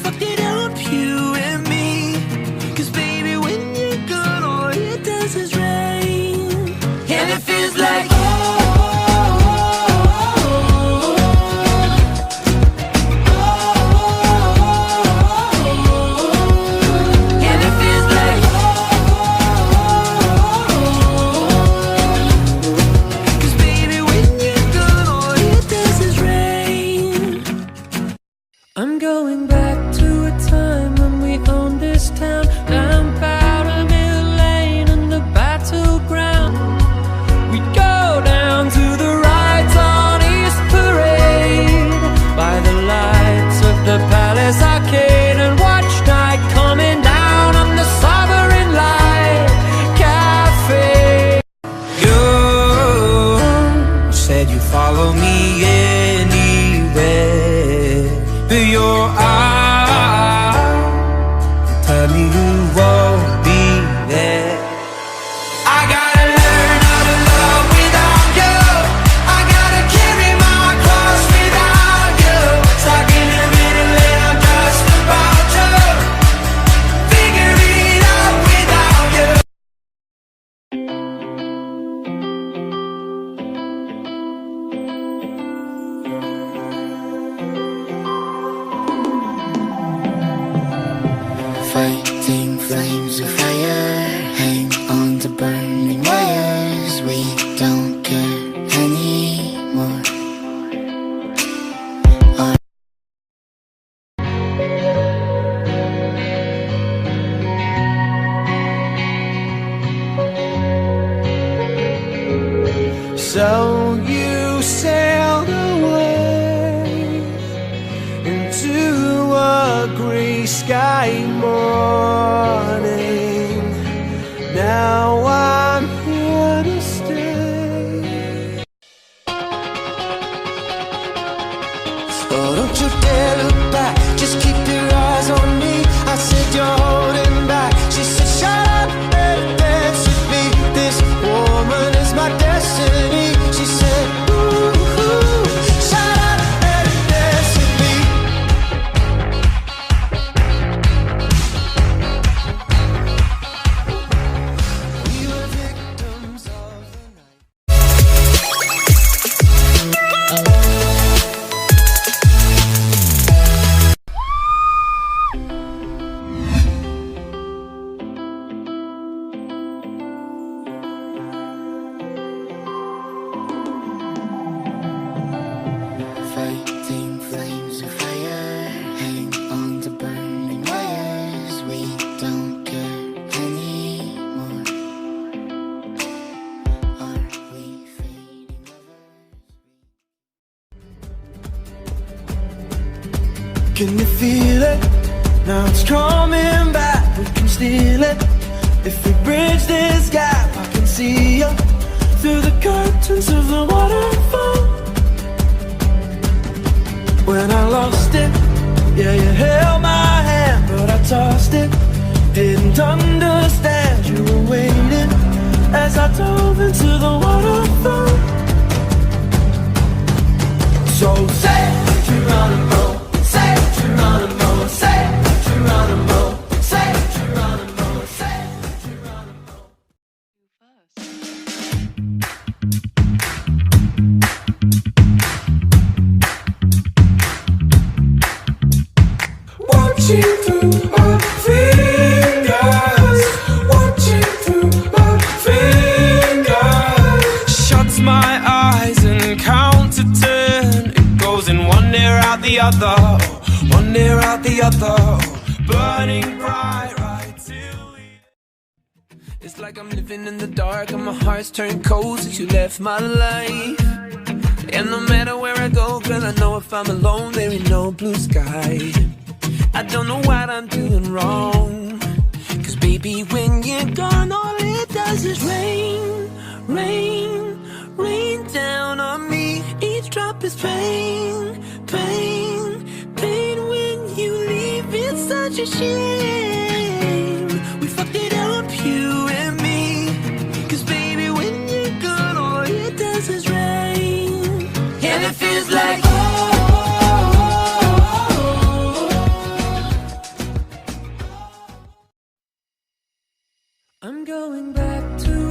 fucked it up, you and me. Cause baby, when you're gone, all it does is rain. And it feels like I'm going back to a time when we owned this town, down Powder Mill Lane and the battleground. We'd go down to the rides on East Parade by the lights of the Palace Arcade and watch night coming down on the Sovereign Light Cafe. You said you'd follow me anywhere, but you're out. Tell me who won't be there. I gotta learn how to love without you. I gotta carry my cross without you. Stuck in the middle and I'm just about to figure it out without you. Fighting flames of fire, hang on to burning wires. We don't care anymore. So you sailed away into a gray sky morning. Now I'm here to stay. Oh, don't you dare look back, just keep your eyes on me. I said you're holding back. She said shut up and dance with me. This woman is my destiny. She said ooh, shut up and dance with me. We were victims of the night. Fighting flames of fire, hang on to burning wires. We don't care anymore. Are we fading lovers? Can you feel it? Now it's coming back. We can steal it. If we bridge this gap, I can see you through the curtains of the waterfall. When I lost it, yeah, you held my hand, but I tossed it. Didn't understand you were waiting as I dove into the waterfall. So say Geronimo, say Geronimo, say Geronimo, say Geronimo, say Geronimo. Watching through my fingers, watching through my fingers. Shuts my eyes and count to 10. It goes in one ear out the other, one ear out the other, burning bright right till we... It's like I'm living in the dark and my heart's turned cold since you left my life. And no matter where I go, girl, I know if I'm alone, there ain't no blue sky. I don't know what I'm doing wrong, cause baby, when you're gone, all it does is rain, rain, rain down on me. Each drop is pain, pain, pain. When you leave, it's such a shame. We fucked it up, you and me. Cause baby, when you're gone, all it does is rain. And it feels like I'm going back to